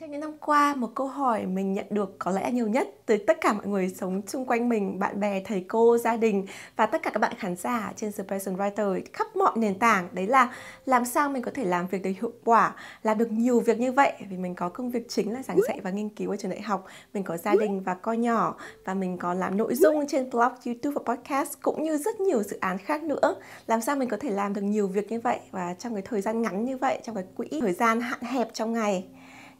Trong những năm qua, một câu hỏi mình nhận được có lẽ nhiều nhất từ tất cả mọi người sống xung quanh mình, bạn bè, thầy cô, gia đình và tất cả các bạn khán giả trên The Passion Writer khắp mọi nền tảng. Đấy là làm sao mình có thể làm việc được hiệu quả, làm được nhiều việc như vậy. Vì mình có công việc chính là giảng dạy và nghiên cứu ở trường đại học. Mình có gia đình và con nhỏ và mình có làm nội dung trên blog, YouTube và podcast cũng như rất nhiều dự án khác nữa. Làm sao mình có thể làm được nhiều việc như vậy và trong cái thời gian ngắn như vậy, trong cái quỹ thời gian hạn hẹp trong ngày.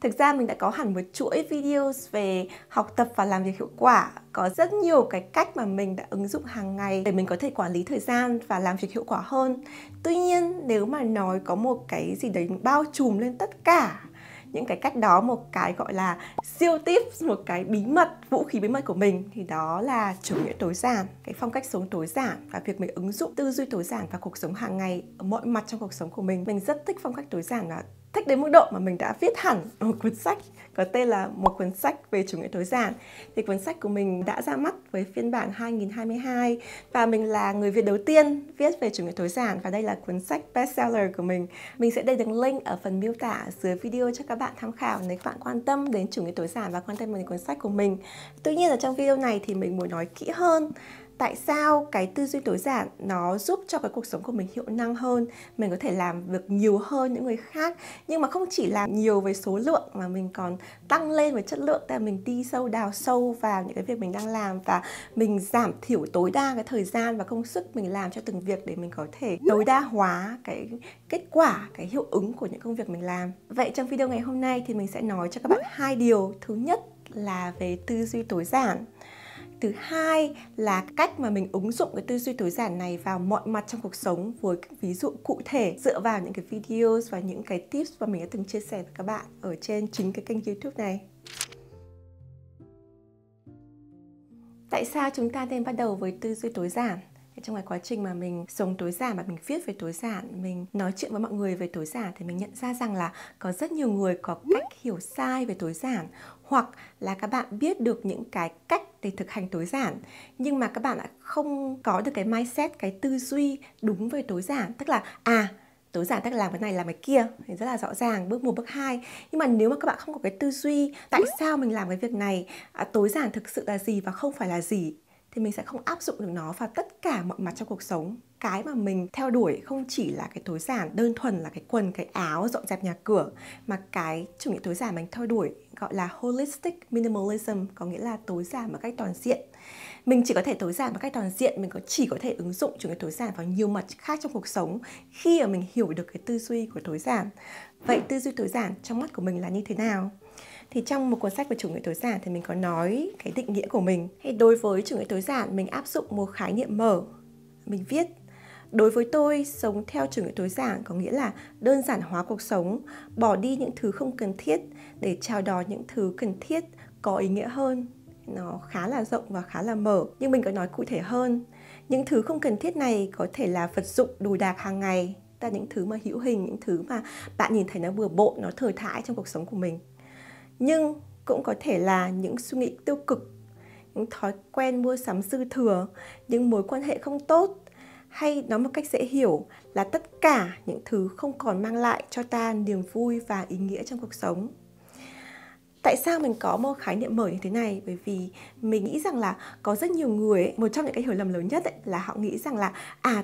Thực ra mình đã có hẳn một chuỗi videos về học tập và làm việc hiệu quả. Có rất nhiều cái cách mà mình đã ứng dụng hàng ngày để mình có thể quản lý thời gian và làm việc hiệu quả hơn. Tuy nhiên, nếu mà nói có một cái gì đấy bao trùm lên tất cả những cái cách đó, một cái gọi là siêu tips, một cái bí mật, vũ khí bí mật của mình, thì đó là chủ nghĩa tối giản, cái phong cách sống tối giản và việc mình ứng dụng tư duy tối giản vào cuộc sống hàng ngày ở mọi mặt trong cuộc sống của mình. Mình rất thích phong cách tối giản và thích đến mức độ mà mình đã viết hẳn một cuốn sách có tên là Một cuốn sách về chủ nghĩa tối giản. Thì cuốn sách của mình đã ra mắt với phiên bản 2022 và mình là người Việt đầu tiên viết về chủ nghĩa tối giản và đây là cuốn sách bestseller của mình. Mình sẽ để đường link ở phần miêu tả dưới video cho các bạn tham khảo nếu các bạn quan tâm đến chủ nghĩa tối giản và quan tâm đến cuốn sách của mình. Tuy nhiên ở trong video này thì mình muốn nói kỹ hơn tại sao cái tư duy tối giản nó giúp cho cái cuộc sống của mình hiệu năng hơn, mình có thể làm việc nhiều hơn những người khác, nhưng mà không chỉ làm nhiều về số lượng mà mình còn tăng lên về chất lượng, tại mình đi sâu đào sâu vào những cái việc mình đang làm và mình giảm thiểu tối đa cái thời gian và công sức mình làm cho từng việc để mình có thể tối đa hóa cái kết quả, cái hiệu ứng của những công việc mình làm. Vậy trong video ngày hôm nay thì mình sẽ nói cho các bạn hai điều. Thứ nhất là về tư duy tối giản. Thứ hai là cách mà mình ứng dụng cái tư duy tối giản này vào mọi mặt trong cuộc sống với ví dụ cụ thể dựa vào những cái videos và những cái tips mà mình đã từng chia sẻ với các bạn ở trên chính cái kênh YouTube này. Tại sao chúng ta nên bắt đầu với tư duy tối giản? Trong cái quá trình mà mình sống tối giản và mình viết về tối giản, mình nói chuyện với mọi người về tối giản thì mình nhận ra rằng là có rất nhiều người có cách hiểu sai về tối giản, hoặc là các bạn biết được những cái cách để thực hành tối giản nhưng mà các bạn lại không có được cái mindset, cái tư duy đúng về tối giản. Tức là tối giản tức là làm cái này làm cái kia thì rất là rõ ràng, bước 1, bước 2. Nhưng mà nếu mà các bạn không có cái tư duy tại sao mình làm cái việc này, tối giản thực sự là gì và không phải là gì, thì mình sẽ không áp dụng được nó vào tất cả mọi mặt trong cuộc sống. Cái mà mình theo đuổi không chỉ là cái tối giản đơn thuần là cái quần, cái áo, dọn dẹp nhà cửa, mà cái chủ nghĩa tối giản mình theo đuổi gọi là holistic minimalism, có nghĩa là tối giản một cách toàn diện. Mình chỉ có thể tối giản một cách toàn diện, mình chỉ có thể ứng dụng chủ nghĩa tối giản vào nhiều mặt khác trong cuộc sống khi mà mình hiểu được cái tư duy của tối giản. Vậy tư duy tối giản trong mắt của mình là như thế nào? Thì trong một cuốn sách về chủ nghĩa tối giản thì mình có nói cái định nghĩa của mình. Thì đối với chủ nghĩa tối giản, mình áp dụng một khái niệm mở. Mình viết: đối với tôi, sống theo chủ nghĩa tối giản có nghĩa là đơn giản hóa cuộc sống, bỏ đi những thứ không cần thiết để chào đón những thứ cần thiết, có ý nghĩa hơn. Nó khá là rộng và khá là mở, nhưng mình có nói cụ thể hơn. Những thứ không cần thiết này có thể là vật dụng đồ đạc hàng ngày, tức là những thứ mà hữu hình, những thứ mà bạn nhìn thấy nó bừa bộn, nó thừa thãi trong cuộc sống của mình. Nhưng cũng có thể là những suy nghĩ tiêu cực, những thói quen mua sắm dư thừa, những mối quan hệ không tốt, hay nói một cách dễ hiểu là tất cả những thứ không còn mang lại cho ta niềm vui và ý nghĩa trong cuộc sống. Tại sao mình có một khái niệm mở như thế này? Bởi vì mình nghĩ rằng là có rất nhiều người ấy, một trong những cái hiểu lầm lớn nhất ấy, là họ nghĩ rằng là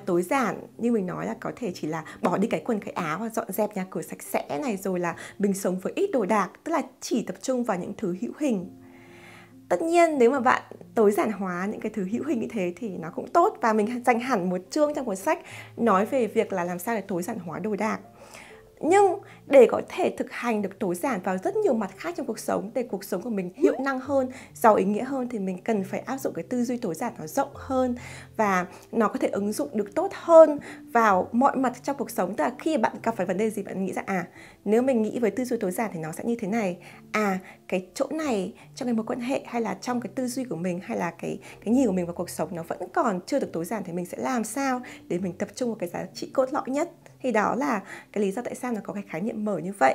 tối giản như mình nói là có thể chỉ là bỏ đi cái quần cái áo và dọn dẹp nhà cửa sạch sẽ này, rồi là mình sống với ít đồ đạc, tức là chỉ tập trung vào những thứ hữu hình. Tất nhiên nếu mà bạn tối giản hóa những cái thứ hữu hình như thế thì nó cũng tốt, và mình dành hẳn một chương trong cuốn sách nói về việc là làm sao để tối giản hóa đồ đạc. Nhưng để có thể thực hành được tối giản vào rất nhiều mặt khác trong cuộc sống, để cuộc sống của mình hiệu năng hơn, giàu ý nghĩa hơn, thì mình cần phải áp dụng cái tư duy tối giản nó rộng hơn và nó có thể ứng dụng được tốt hơn vào mọi mặt trong cuộc sống. Tức là khi bạn gặp phải vấn đề gì, bạn nghĩ rằng nếu mình nghĩ với tư duy tối giản thì nó sẽ như thế này, cái chỗ này trong cái mối quan hệ hay là trong cái tư duy của mình hay là cái nhìn của mình vào cuộc sống nó vẫn còn chưa được tối giản, thì mình sẽ làm sao để mình tập trung vào cái giá trị cốt lõi nhất. Thì đó là cái lý do tại sao nó có cái khái niệm mở như vậy.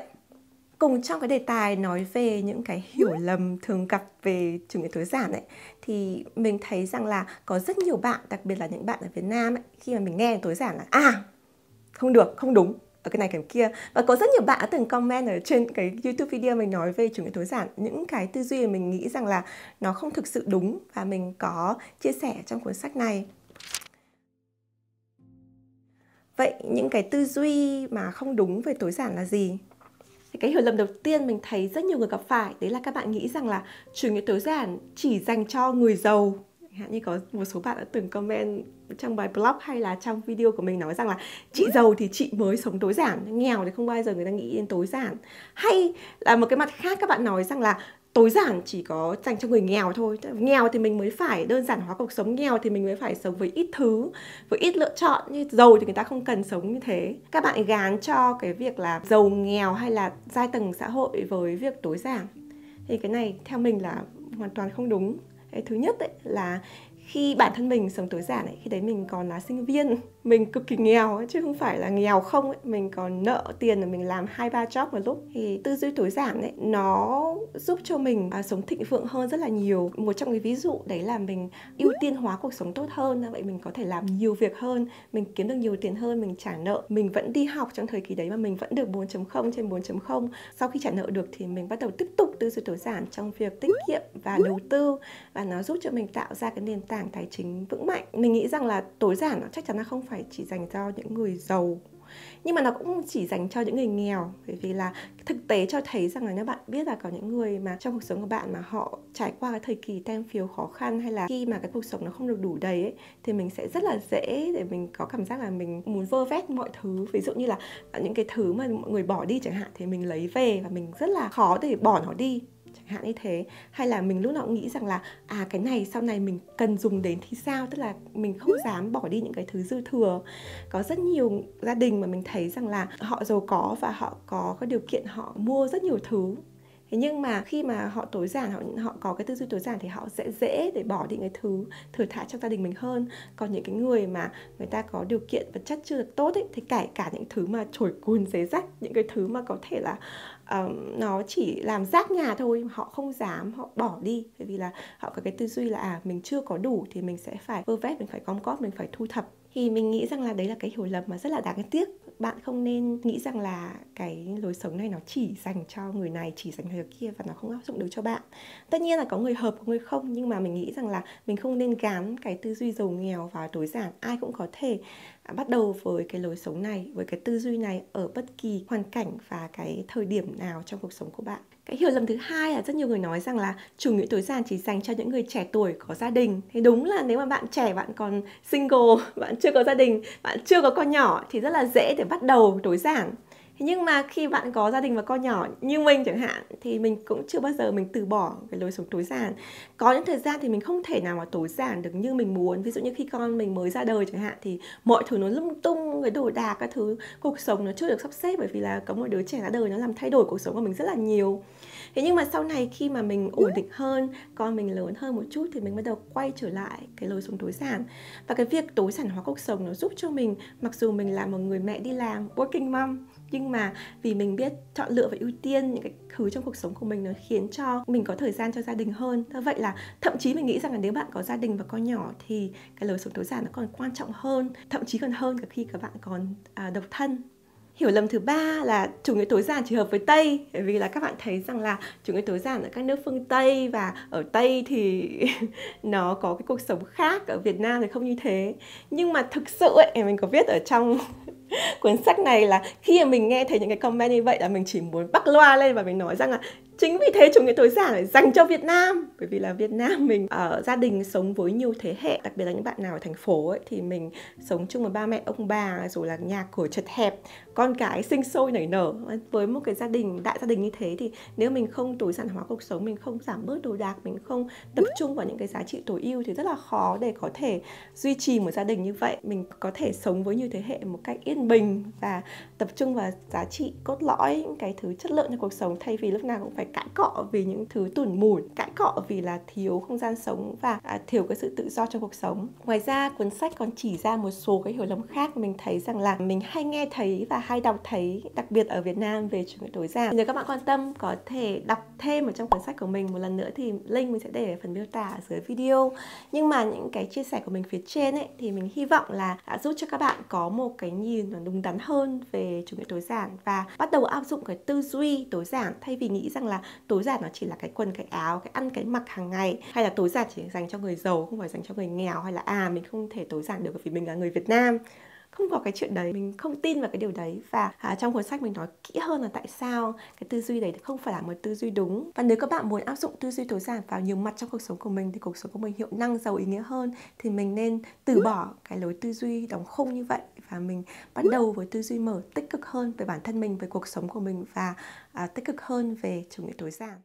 Cùng trong cái đề tài nói về những cái hiểu lầm thường gặp về chủ nghĩa tối giản ấy, thì mình thấy rằng là có rất nhiều bạn, đặc biệt là những bạn ở Việt Nam ấy, khi mà mình nghe tối giản là không được, không đúng, ở cái này cái kia. Và có rất nhiều bạn đã từng comment ở trên cái YouTube video mình nói về chủ nghĩa tối giản, những cái tư duy mà mình nghĩ rằng là nó không thực sự đúng, và mình có chia sẻ trong cuốn sách này. Vậy những cái tư duy mà không đúng về tối giản là gì? Cái hiểu lầm đầu tiên mình thấy rất nhiều người gặp phải, đấy là các bạn nghĩ rằng là chủ nghĩa tối giản chỉ dành cho người giàu. Như có một số bạn đã từng comment trong bài blog hay là trong video của mình nói rằng là chị giàu thì chị mới sống tối giản, nghèo thì không bao giờ người ta nghĩ đến tối giản. Hay là một cái mặt khác, các bạn nói rằng là tối giản chỉ có dành cho người nghèo thôi. Nghèo thì mình mới phải đơn giản hóa cuộc sống, nghèo thì mình mới phải sống với ít thứ, với ít lựa chọn. Như giàu thì người ta không cần sống như thế. Các bạn gán cho cái việc là giàu nghèo hay là giai tầng xã hội với việc tối giản. Thì cái này theo mình là hoàn toàn không đúng. Cái thứ nhất ấy, là khi bản thân mình sống tối giản ấy, khi đấy mình còn là sinh viên, mình cực kỳ nghèo ấy, chứ không phải là nghèo không ấy. Mình còn nợ tiền là mình làm 2-3 job một lúc. Thì tư duy tối giản ấy, nó giúp cho mình sống thịnh vượng hơn rất là nhiều. Một trong cái ví dụ đấy là mình ưu tiên hóa cuộc sống tốt hơn. Vậy mình có thể làm nhiều việc hơn, mình kiếm được nhiều tiền hơn, mình trả nợ. Mình vẫn đi học trong thời kỳ đấy mà mình vẫn được 4.0 trên 4.0. Sau khi trả nợ được thì mình bắt đầu tiếp tục tư duy tối giản trong việc tiết kiệm và đầu tư. Và nó giúp cho mình tạo ra cái nền tảng tài chính vững mạnh. Mình nghĩ rằng là tối giản nó chắc chắn là không phải chỉ dành cho những người giàu, nhưng mà nó cũng chỉ dành cho những người nghèo. Bởi vì là thực tế cho thấy rằng là nếu bạn biết là có những người mà trong cuộc sống của bạn mà họ trải qua cái thời kỳ tem phiếu khó khăn, hay là khi mà cái cuộc sống nó không được đủ đầy ấy, thì mình sẽ rất là dễ để mình có cảm giác là mình muốn vơ vét mọi thứ. Ví dụ như là những cái thứ mà mọi người bỏ đi chẳng hạn, thì mình lấy về và mình rất là khó để bỏ nó đi, chẳng hạn như thế. Hay là mình lúc nào cũng nghĩ rằng là cái này sau này mình cần dùng đến thì sao, tức là mình không dám bỏ đi những cái thứ dư thừa. Có rất nhiều gia đình mà mình thấy rằng là họ giàu có và họ có điều kiện họ mua rất nhiều thứ. Thế nhưng mà khi mà họ tối giản, họ có cái tư duy tối giản thì họ sẽ dễ để bỏ đi cái thứ thừa thãi trong gia đình mình hơn. Còn những cái người mà người ta có điều kiện vật chất chưa được tốt ấy, thì kể cả những thứ mà chổi cùn giấy rách, những cái thứ mà có thể là nó chỉ làm rác nhà thôi, họ không dám, họ bỏ đi. Bởi vì là họ có cái tư duy là mình chưa có đủ thì mình sẽ phải vơ vét, mình phải gom góp, mình phải thu thập. Thì mình nghĩ rằng là đấy là cái hiểu lầm mà rất là đáng tiếc. Bạn không nên nghĩ rằng là cái lối sống này nó chỉ dành cho người này, chỉ dành cho người kia và nó không áp dụng được cho bạn. Tất nhiên là có người hợp, có người không, nhưng mà mình nghĩ rằng là mình không nên gán cái tư duy giàu nghèo vào tối giản. Ai cũng có thể bắt đầu với cái lối sống này, với cái tư duy này ở bất kỳ hoàn cảnh và cái thời điểm nào trong cuộc sống của bạn. Cái hiểu lầm thứ hai là rất nhiều người nói rằng là chủ nghĩa tối giản chỉ dành cho những người trẻ tuổi có gia đình. Thì đúng là nếu mà bạn trẻ, bạn còn single, bạn chưa có gia đình, bạn chưa có con nhỏ thì rất là dễ để bắt đầu tối giản. Thế nhưng mà khi bạn có gia đình và con nhỏ như mình chẳng hạn, thì mình cũng chưa bao giờ mình từ bỏ cái lối sống tối giản. Có những thời gian thì mình không thể nào mà tối giản được như mình muốn. Ví dụ như khi con mình mới ra đời chẳng hạn, thì mọi thứ nó lung tung, cái đồ đạc, các thứ, cuộc sống nó chưa được sắp xếp. Bởi vì là có một đứa trẻ ra đời nó làm thay đổi cuộc sống của mình rất là nhiều. Thế nhưng mà sau này khi mà mình ổn định hơn, con mình lớn hơn một chút, thì mình bắt đầu quay trở lại cái lối sống tối giản. Và cái việc tối giản hóa cuộc sống nó giúp cho mình, mặc dù mình là một người mẹ đi làm, working mom, nhưng mà vì mình biết chọn lựa và ưu tiên những cái thứ trong cuộc sống của mình, nó khiến cho mình có thời gian cho gia đình hơn. Thế vậy là thậm chí mình nghĩ rằng là nếu bạn có gia đình và con nhỏ thì cái lối sống tối giản nó còn quan trọng hơn, thậm chí còn hơn cả khi các bạn còn độc thân. Hiểu lầm thứ ba là chủ nghĩa tối giản chỉ hợp với Tây. Bởi vì là các bạn thấy rằng là chủ nghĩa tối giản ở các nước phương Tây, và ở Tây thì nó có cái cuộc sống khác, ở Việt Nam thì không như thế. Nhưng mà thực sự ấy, mình có viết ở trong cuốn sách này là khi mà mình nghe thấy những cái comment như vậy là mình chỉ muốn bắc loa lên và mình nói rằng là chính vì thế chủ nghĩa tối giản phải dành cho Việt Nam. Bởi vì là Việt Nam mình ở gia đình sống với nhiều thế hệ, đặc biệt là những bạn nào ở thành phố ấy, thì mình sống chung với ba mẹ ông bà, rồi là nhà cửa chật hẹp, con cái sinh sôi nảy nở. Với một cái gia đình, đại gia đình như thế, thì nếu mình không tối giản hóa cuộc sống, mình không giảm bớt đồ đạc, mình không tập trung vào những cái giá trị tối ưu, thì rất là khó để có thể duy trì một gia đình như vậy. Mình có thể sống với nhiều thế hệ một cách yên bình và tập trung vào giá trị cốt lõi, những cái thứ chất lượng trong cuộc sống, thay vì lúc nào cũng phải cãi cọ vì những thứ tủn mủn, cãi cọ vì là thiếu không gian sống và thiếu cái sự tự do trong cuộc sống. Ngoài ra, cuốn sách còn chỉ ra một số cái hiểu lầm khác mình thấy rằng là mình hay nghe thấy và hay đọc thấy, đặc biệt ở Việt Nam, về chủ nghĩa tối giản. Nếu các bạn quan tâm có thể đọc thêm ở trong cuốn sách của mình. Một lần nữa thì link mình sẽ để ở phần miêu tả ở dưới video. Nhưng mà những cái chia sẻ của mình phía trên ấy, thì mình hy vọng là đã giúp cho các bạn có một cái nhìn nó đúng đắn hơn về chủ nghĩa tối giản và bắt đầu áp dụng cái tư duy tối giản, thay vì nghĩ rằng là tối giản nó chỉ là cái quần, cái áo, cái ăn, cái mặc hàng ngày, hay là tối giản chỉ dành cho người giàu, không phải dành cho người nghèo, hay là mình không thể tối giản được vì mình là người Việt Nam. Không có cái chuyện đấy, mình không tin vào cái điều đấy. Và trong cuốn sách mình nói kỹ hơn là tại sao cái tư duy đấy không phải là một tư duy đúng. Và nếu các bạn muốn áp dụng tư duy tối giản vào nhiều mặt trong cuộc sống của mình, thì cuộc sống của mình hiệu năng, giàu ý nghĩa hơn, thì mình nên từ bỏ cái lối tư duy đóng khung như vậy và mình bắt đầu với tư duy mở, tích cực hơn về bản thân mình, về cuộc sống của mình, và tích cực hơn về chủ nghĩa tối giản.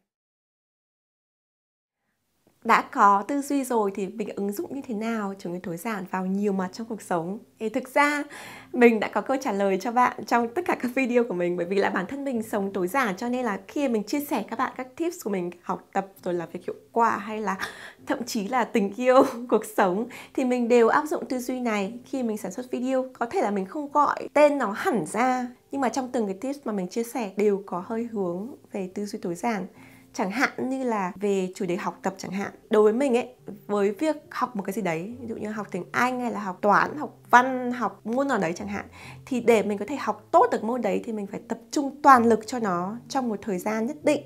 Đã có tư duy rồi thì mình ứng dụng như thế nào chủ nghĩa tối giản vào nhiều mặt trong cuộc sống? Thì thực ra mình đã có câu trả lời cho bạn trong tất cả các video của mình, bởi vì là bản thân mình sống tối giản, cho nên là khi mình chia sẻ các bạn các tips của mình học tập, rồi là việc hiệu quả, hay là thậm chí là tình yêu, cuộc sống, thì mình đều áp dụng tư duy này khi mình sản xuất video. Có thể là mình không gọi tên nó hẳn ra, nhưng mà trong từng cái tips mà mình chia sẻ đều có hơi hướng về tư duy tối giản. Chẳng hạn như là về chủ đề học tập chẳng hạn. Đối với mình ấy, với việc học một cái gì đấy, ví dụ như học tiếng Anh hay là học toán, học văn, học môn nào đấy chẳng hạn, thì để mình có thể học tốt được môn đấy thì mình phải tập trung toàn lực cho nó trong một thời gian nhất định.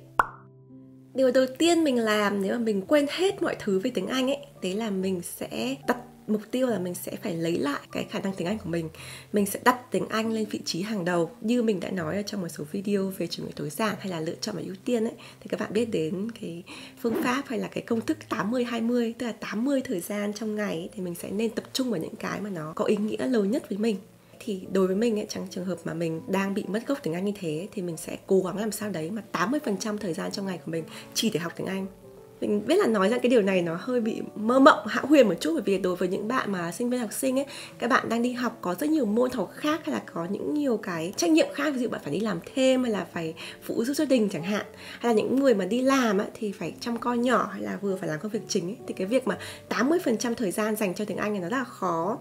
Điều đầu tiên mình làm nếu mà mình quên hết mọi thứ về tiếng Anh ấy, đấy là mình sẽ đặt mục tiêu là mình sẽ phải lấy lại cái khả năng tiếng Anh của mình. Mình sẽ đặt tiếng Anh lên vị trí hàng đầu. Như mình đã nói ở trong một số video về chủ nghĩa tối giản hay là lựa chọn và ưu tiên ấy, thì các bạn biết đến cái phương pháp hay là cái công thức 80-20, tức là 80 thời gian trong ngày ấy, thì mình sẽ nên tập trung vào những cái mà nó có ý nghĩa lớn nhất với mình. Thì đối với mình ấy, trong trường hợp mà mình đang bị mất gốc tiếng Anh như thế, thì mình sẽ cố gắng làm sao đấy mà 80% thời gian trong ngày của mình chỉ để học tiếng Anh. Mình biết là nói ra cái điều này nó hơi bị mơ mộng, hão huyền một chút, bởi vì đối với những bạn mà sinh viên học sinh ấy, các bạn đang đi học có rất nhiều môn học khác, hay là có nhiều cái trách nhiệm khác, ví dụ bạn phải đi làm thêm, hay là phải phụ giúp gia đình chẳng hạn, hay là những người mà đi làm ấy, thì phải chăm con nhỏ, hay là vừa phải làm công việc chính ấy, thì cái việc mà 80% thời gian dành cho tiếng Anh này nó rất là khó.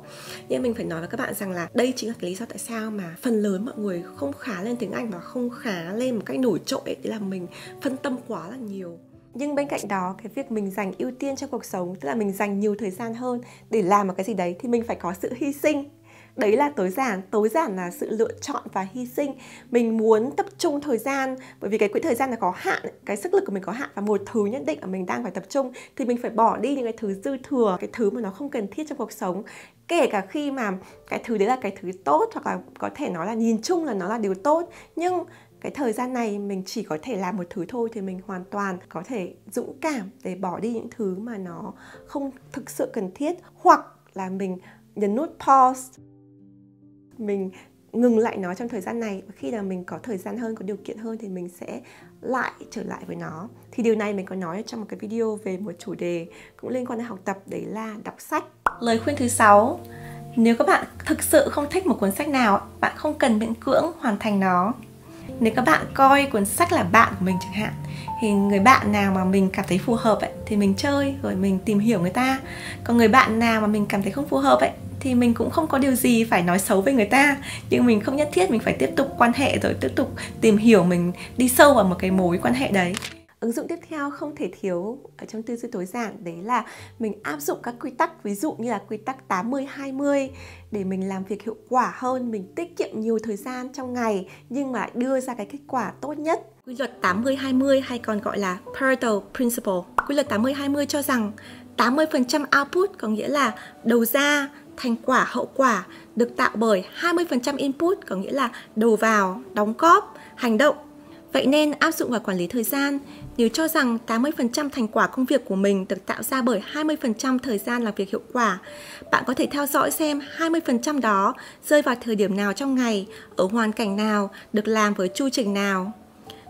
Nhưng mình phải nói với các bạn rằng là đây chính là cái lý do tại sao mà phần lớn mọi người không khá lên tiếng Anh và không khá lên một cách nổi trội ấy, đấy là mình phân tâm quá là nhiều. Nhưng bên cạnh đó, cái việc mình dành ưu tiên cho cuộc sống, tức là mình dành nhiều thời gian hơn để làm một cái gì đấy, thì mình phải có sự hy sinh. Đấy là tối giản. Tối giản là sự lựa chọn và hy sinh. Mình muốn tập trung thời gian, bởi vì cái quỹ thời gian là có hạn, cái sức lực của mình có hạn, và một thứ nhất định mà mình đang phải tập trung, thì mình phải bỏ đi những cái thứ dư thừa, cái thứ mà nó không cần thiết trong cuộc sống. Kể cả khi mà cái thứ đấy là cái thứ tốt, hoặc là có thể nói là nhìn chung là nó là điều tốt, nhưng cái thời gian này mình chỉ có thể làm một thứ thôi, thì mình hoàn toàn có thể dũng cảm để bỏ đi những thứ mà nó không thực sự cần thiết, hoặc là mình nhấn nút pause, mình ngừng lại nó trong thời gian này, và khi nào mình có thời gian hơn, có điều kiện hơn thì mình sẽ lại trở lại với nó. Thì điều này mình có nói trong một cái video về một chủ đề cũng liên quan đến học tập, đấy là đọc sách. Lời khuyên thứ 6: nếu các bạn thực sự không thích một cuốn sách nào, bạn không cần miễn cưỡng hoàn thành nó. Nếu các bạn coi cuốn sách là bạn của mình chẳng hạn, thì người bạn nào mà mình cảm thấy phù hợp ấy, thì mình chơi rồi mình tìm hiểu người ta. Còn người bạn nào mà mình cảm thấy không phù hợp ấy, thì mình cũng không có điều gì phải nói xấu về người ta, nhưng mình không nhất thiết mình phải tiếp tục quan hệ rồi tiếp tục tìm hiểu, mình đi sâu vào một cái mối quan hệ đấy. Ứng dụng tiếp theo không thể thiếu ở trong tư duy tối giản, đấy là mình áp dụng các quy tắc, ví dụ như là quy tắc 80-20 để mình làm việc hiệu quả hơn, mình tiết kiệm nhiều thời gian trong ngày nhưng mà đưa ra cái kết quả tốt nhất. Quy luật 80-20 hay còn gọi là Pareto Principle. Quy luật 80-20 cho rằng 80% output, có nghĩa là đầu ra, thành quả, hậu quả, được tạo bởi 20% input, có nghĩa là đầu vào, đóng góp, hành động. Vậy nên áp dụng vào quản lý thời gian, nếu cho rằng 80% thành quả công việc của mình được tạo ra bởi 20% thời gian làm việc hiệu quả, bạn có thể theo dõi xem 20% đó rơi vào thời điểm nào trong ngày, ở hoàn cảnh nào, được làm với chu trình nào.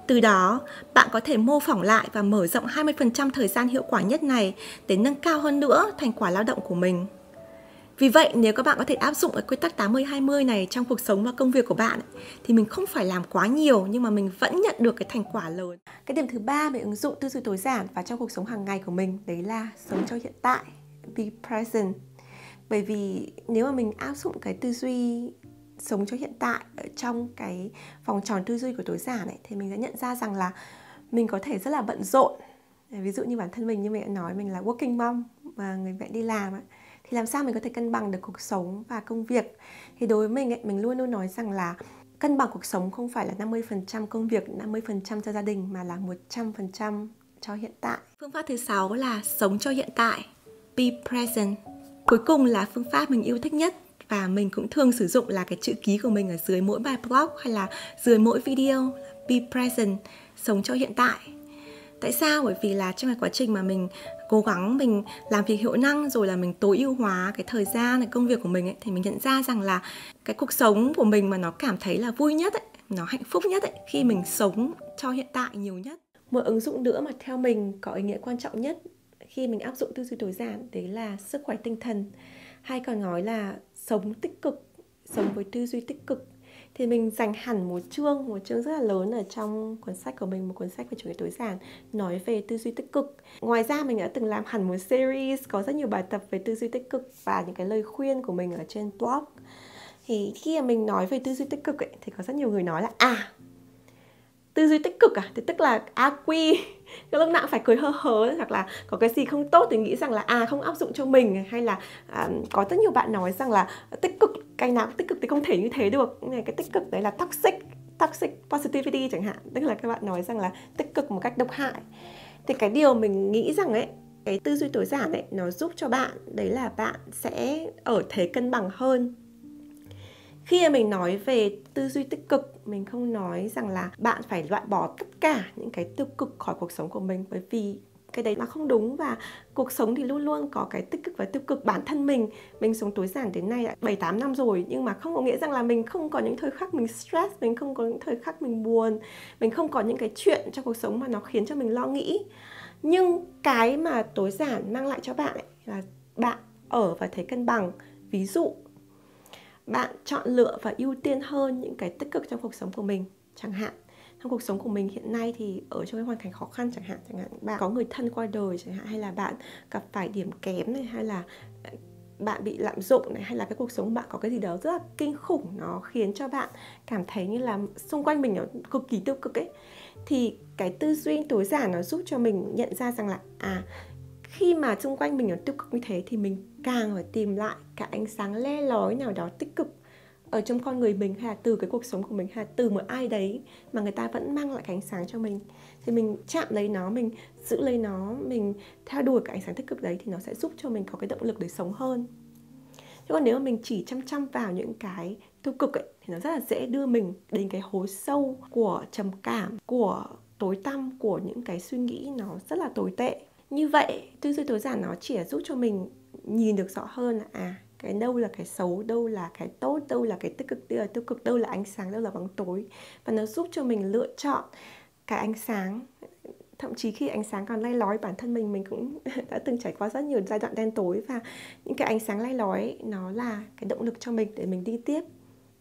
Từ đó, bạn có thể mô phỏng lại và mở rộng 20% thời gian hiệu quả nhất này để nâng cao hơn nữa thành quả lao động của mình. Vì vậy, nếu các bạn có thể áp dụng cái quy tắc 80-20 này trong cuộc sống và công việc của bạn, thì mình không phải làm quá nhiều nhưng mà mình vẫn nhận được cái thành quả lớn. Cái điểm thứ 3 về ứng dụng tư duy tối giản vào trong cuộc sống hàng ngày của mình, đấy là sống cho hiện tại, be present. Bởi vì nếu mà mình áp dụng cái tư duy sống cho hiện tại ở trong cái vòng tròn tư duy của tối giản này, thì mình sẽ nhận ra rằng là mình có thể rất là bận rộn. Ví dụ như bản thân mình, như mình đã nói, mình là working mom và người mẹ đi làm ấy. Thì làm sao mình có thể cân bằng được cuộc sống và công việc? Thì đối với mình ấy, mình luôn luôn nói rằng là cân bằng cuộc sống không phải là 50% công việc, 50% cho gia đình, mà là 100% cho hiện tại. Phương pháp thứ 6 là sống cho hiện tại, be present. Cuối cùng là phương pháp mình yêu thích nhất và mình cũng thường sử dụng là cái chữ ký của mình ở dưới mỗi bài blog hay là dưới mỗi video, be present, sống cho hiện tại. Tại sao? Bởi vì là trong cái quá trình mà mình cố gắng mình làm việc hiệu năng rồi là mình tối ưu hóa cái thời gian, cái công việc của mình ấy, thì mình nhận ra rằng là cái cuộc sống của mình mà nó cảm thấy là vui nhất ấy, nó hạnh phúc nhất ấy, khi mình sống cho hiện tại nhiều nhất. Một ứng dụng nữa mà theo mình có ý nghĩa quan trọng nhất khi mình áp dụng tư duy tối giản, đấy là sức khỏe tinh thần, hay còn nói là sống tích cực, sống với tư duy tích cực. Thì mình dành hẳn một chương rất là lớn ở trong cuốn sách của mình, một cuốn sách về chủ nghĩa tối giản nói về tư duy tích cực. Ngoài ra mình đã từng làm hẳn một series có rất nhiều bài tập về tư duy tích cực và những cái lời khuyên của mình ở trên blog. Thì khi mà mình nói về tư duy tích cực ấy, thì có rất nhiều người nói là tư duy tích cực thì tức là quy lúc nào phải cười hơ hớ, hoặc là có cái gì không tốt thì nghĩ rằng là không áp dụng cho mình, hay là có rất nhiều bạn nói rằng là tích cực, cái nào tích cực thì không thể như thế được. Cái tích cực đấy là toxic positivity chẳng hạn, tức là các bạn nói rằng là tích cực một cách độc hại. Thì cái điều mình nghĩ rằng ấy, cái tư duy tối giản ấy, nó giúp cho bạn đấy là bạn sẽ ở thế cân bằng hơn. Khi mà mình nói về tư duy tích cực, mình không nói rằng là bạn phải loại bỏ tất cả những cái tiêu cực khỏi cuộc sống của mình, bởi vì cái đấy nó không đúng. Và cuộc sống thì luôn luôn có cái tích cực và tiêu cực. Bản thân mình sống tối giản đến nay 7-8 năm rồi, nhưng mà không có nghĩa rằng là mình không có những thời khắc mình stress, mình không có những thời khắc mình buồn, mình không có những cái chuyện trong cuộc sống mà nó khiến cho mình lo nghĩ. Nhưng cái mà tối giản mang lại cho bạn ấy là bạn ở và thấy cân bằng. Ví dụ bạn chọn lựa và ưu tiên hơn những cái tích cực trong cuộc sống của mình. Chẳng hạn trong cuộc sống của mình hiện nay thì ở trong cái hoàn cảnh khó khăn chẳng hạn bạn có người thân qua đời chẳng hạn, hay là bạn gặp phải điểm kém này, hay là bạn bị lạm dụng này, hay là cái cuộc sống của bạn có cái gì đó rất là kinh khủng, nó khiến cho bạn cảm thấy như là xung quanh mình nó cực kỳ tiêu cực ấy. Thì cái tư duy tối giản nó giúp cho mình nhận ra rằng là khi mà xung quanh mình nó tiêu cực như thế thì mình càng phải tìm lại cái ánh sáng le lói nào đó tích cực ở trong con người mình, hay là từ cái cuộc sống của mình, hay là từ một ai đấy mà người ta vẫn mang lại cái ánh sáng cho mình. Thì mình chạm lấy nó, mình giữ lấy nó, mình theo đuổi cái ánh sáng tích cực đấy, thì nó sẽ giúp cho mình có cái động lực để sống hơn. Chứ còn nếu mà mình chỉ chăm vào những cái tiêu cực ấy, thì nó rất là dễ đưa mình đến cái hố sâu của trầm cảm, của tối tăm, của những cái suy nghĩ nó rất là tồi tệ. Như vậy, tư duy tối giản nó chỉ giúp cho mình nhìn được rõ hơn là cái đâu là cái xấu, đâu là cái tốt, đâu là cái tích cực, đâu là tiêu cực, đâu là ánh sáng, đâu là bóng tối. Và nó giúp cho mình lựa chọn cái ánh sáng. Thậm chí khi ánh sáng còn le lói, bản thân mình cũng đã từng trải qua rất nhiều giai đoạn đen tối, và những cái ánh sáng le lói nó là cái động lực cho mình để mình đi tiếp.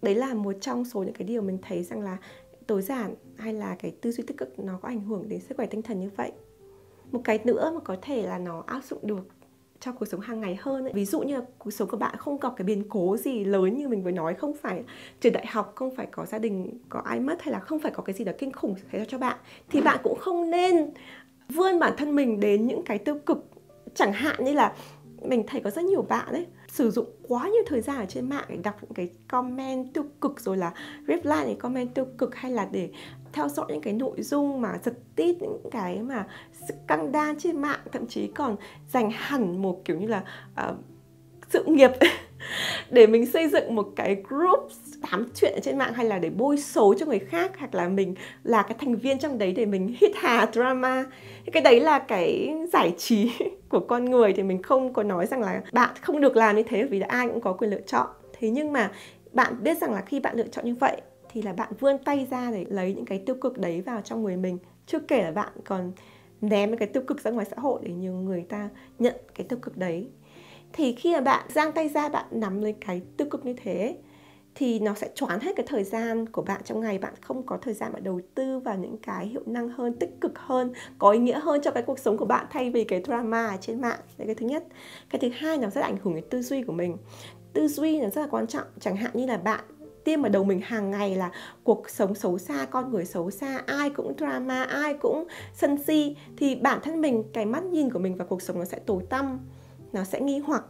Đấy là một trong số những cái điều mình thấy rằng là tối giản hay là cái tư duy tích cực nó có ảnh hưởng đến sức khỏe tinh thần như vậy. Một cái nữa mà có thể là nó áp dụng được cho cuộc sống hàng ngày hơn ấy. Ví dụ như là cuộc sống của bạn không gặp cái biến cố gì lớn như mình vừa nói, không phải trường đại học, không phải có gia đình có ai mất, hay là không phải có cái gì đó kinh khủng xảy ra cho bạn, thì bạn cũng không nên vươn bản thân mình đến những cái tiêu cực. Chẳng hạn như là mình thấy có rất nhiều bạn ấy sử dụng quá nhiều thời gian ở trên mạng để đọc những cái comment tiêu cực, rồi là reply những comment tiêu cực, hay là để theo dõi những cái nội dung mà giật tít, những cái mà căng đan trên mạng, thậm chí còn dành hẳn một kiểu như là sự nghiệp để mình xây dựng một cái group tám chuyện ở trên mạng, hay là để bôi xấu cho người khác, hoặc là mình là cái thành viên trong đấy để mình hít hà drama. Cái đấy là cái giải trí của con người, thì mình không có nói rằng là bạn không được làm như thế, vì là ai cũng có quyền lựa chọn. Thế nhưng mà bạn biết rằng là khi bạn lựa chọn như vậy thì là bạn vươn tay ra để lấy những cái tiêu cực đấy vào trong người mình. Chưa kể là bạn còn ném cái tiêu cực ra ngoài xã hội để nhiều người ta nhận cái tiêu cực đấy. Thì khi mà bạn giang tay ra, bạn nắm lấy cái tiêu cực như thế, thì nó sẽ choán hết cái thời gian của bạn trong ngày. Bạn không có thời gian mà đầu tư vào những cái hiệu năng hơn, tích cực hơn, có ý nghĩa hơn cho cái cuộc sống của bạn, thay vì cái drama ở trên mạng. Đấy, cái thứ nhất. Cái thứ hai, nó rất là ảnh hưởng đến tư duy của mình. Tư duy nó rất là quan trọng. Chẳng hạn như là bạn tiên vào đầu mình hàng ngày là cuộc sống xấu xa, con người xấu xa, ai cũng drama, ai cũng sân si, thì bản thân mình, cái mắt nhìn của mình vào cuộc sống nó sẽ tối tăm, nó sẽ nghi hoặc,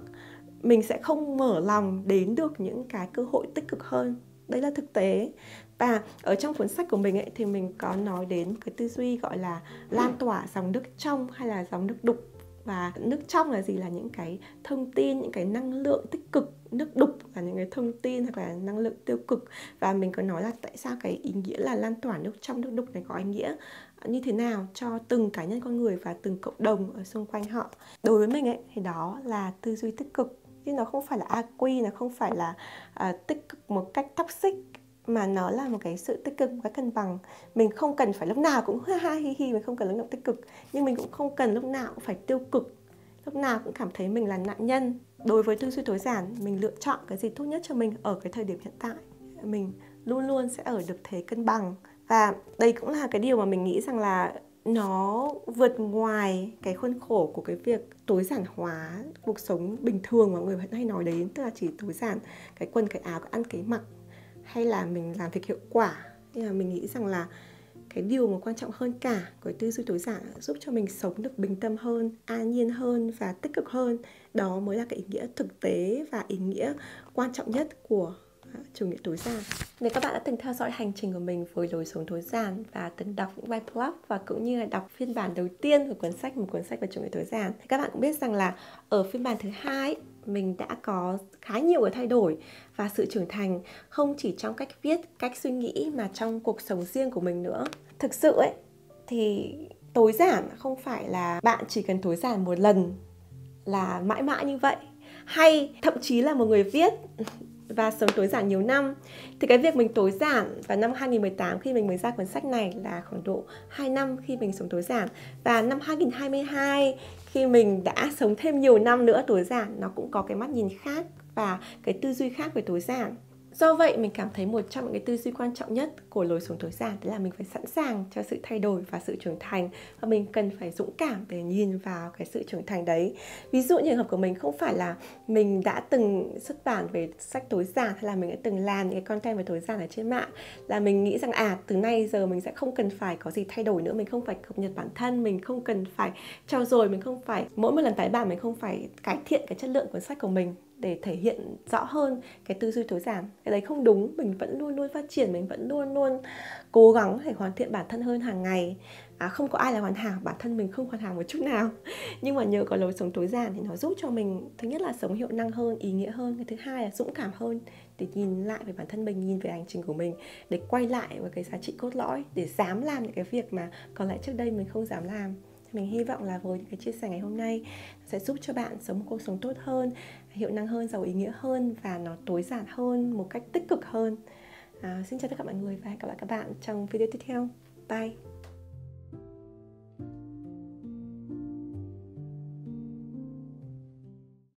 mình sẽ không mở lòng đến được những cái cơ hội tích cực hơn. Đấy là thực tế. Và ở trong cuốn sách của mình ấy, thì mình có nói đến cái tư duy gọi là lan tỏa dòng nước trong hay là dòng nước đục. Và nước trong là gì? Là những cái thông tin, những cái năng lượng tích cực. Nước đục là những cái thông tin hoặc là năng lượng tiêu cực. Và mình có nói là tại sao cái ý nghĩa là lan tỏa nước trong nước đục này có ý nghĩa như thế nào cho từng cá nhân con người và từng cộng đồng ở xung quanh họ. Đối với mình ấy, thì đó là tư duy tích cực, chứ nó không phải là AQ, nó không phải là tích cực một cách toxic, mà nó là một cái sự tích cực, một cái cân bằng. Mình không cần phải lúc nào cũng ha ha hi hi, mình không cần lúc nào tích cực, nhưng mình cũng không cần lúc nào cũng phải tiêu cực, lúc nào cũng cảm thấy mình là nạn nhân. Đối với tư duy tối giản, mình lựa chọn cái gì tốt nhất cho mình ở cái thời điểm hiện tại, mình luôn luôn sẽ ở được thế cân bằng. Và đây cũng là cái điều mà mình nghĩ rằng là nó vượt ngoài cái khuôn khổ của cái việc tối giản hóa cuộc sống bình thường mà người vẫn hay nói đến, tức là chỉ tối giản cái quần, cái áo, cái ăn, cái mặc, hay là mình làm việc hiệu quả. Nhưng mà mình nghĩ rằng là cái điều mà quan trọng hơn cả của tư duy tối giản là giúp cho mình sống được bình tâm hơn, an nhiên hơn và tích cực hơn. Đó mới là cái ý nghĩa thực tế và ý nghĩa quan trọng nhất của chủ nghĩa tối giản. Nếu các bạn đã từng theo dõi hành trình của mình với lối sống tối giản và từng đọc những bài blog và cũng như là đọc phiên bản đầu tiên của một cuốn sách về chủ nghĩa tối giản, thì các bạn cũng biết rằng là ở phiên bản thứ hai mình đã có khá nhiều cái thay đổi và sự trưởng thành, không chỉ trong cách viết, cách suy nghĩ mà trong cuộc sống riêng của mình nữa. Thực sự ấy thì tối giản không phải là bạn chỉ cần tối giản một lần là mãi mãi như vậy, hay thậm chí là một người viết và sống tối giản nhiều năm. Thì cái việc mình tối giản vào năm 2018 khi mình mới ra cuốn sách này là khoảng độ 2 năm khi mình sống tối giản. Và năm 2022 khi mình đã sống thêm nhiều năm nữa tối giản, nó cũng có cái mắt nhìn khác và cái tư duy khác về tối giản. Do vậy mình cảm thấy một trong những cái tư duy quan trọng nhất của lối sống tối giản là mình phải sẵn sàng cho sự thay đổi và sự trưởng thành, và mình cần phải dũng cảm để nhìn vào cái sự trưởng thành đấy. Ví dụ như trường hợp của mình không phải là mình đã từng xuất bản về sách tối giản hay là mình đã từng làm những cái content về tối giản ở trên mạng là mình nghĩ rằng từ nay giờ mình sẽ không cần phải có gì thay đổi nữa, mình không phải cập nhật bản thân, mình không cần phải trau dồi, mình không phải mỗi một lần tái bản mình không phải cải thiện cái chất lượng cuốn sách của mình để thể hiện rõ hơn cái tư duy tối giản. Cái đấy không đúng, mình vẫn luôn luôn phát triển, mình vẫn luôn luôn cố gắng để hoàn thiện bản thân hơn hàng ngày. Không có ai là hoàn hảo, bản thân mình không hoàn hảo một chút nào. Nhưng mà nhờ có lối sống tối giản thì nó giúp cho mình, thứ nhất là sống hiệu năng hơn, ý nghĩa hơn, cái thứ hai là dũng cảm hơn để nhìn lại về bản thân mình, nhìn về hành trình của mình, để quay lại với cái giá trị cốt lõi, để dám làm những cái việc mà có lẽ trước đây mình không dám làm. Mình hy vọng là với những cái chia sẻ ngày hôm nay sẽ giúp cho bạn sống một cuộc sống tốt hơn, hiệu năng hơn, giàu ý nghĩa hơn và nó tối giản hơn một cách tích cực hơn. Xin chào tất cả mọi người và hẹn gặp lại các bạn trong video tiếp theo. Bye!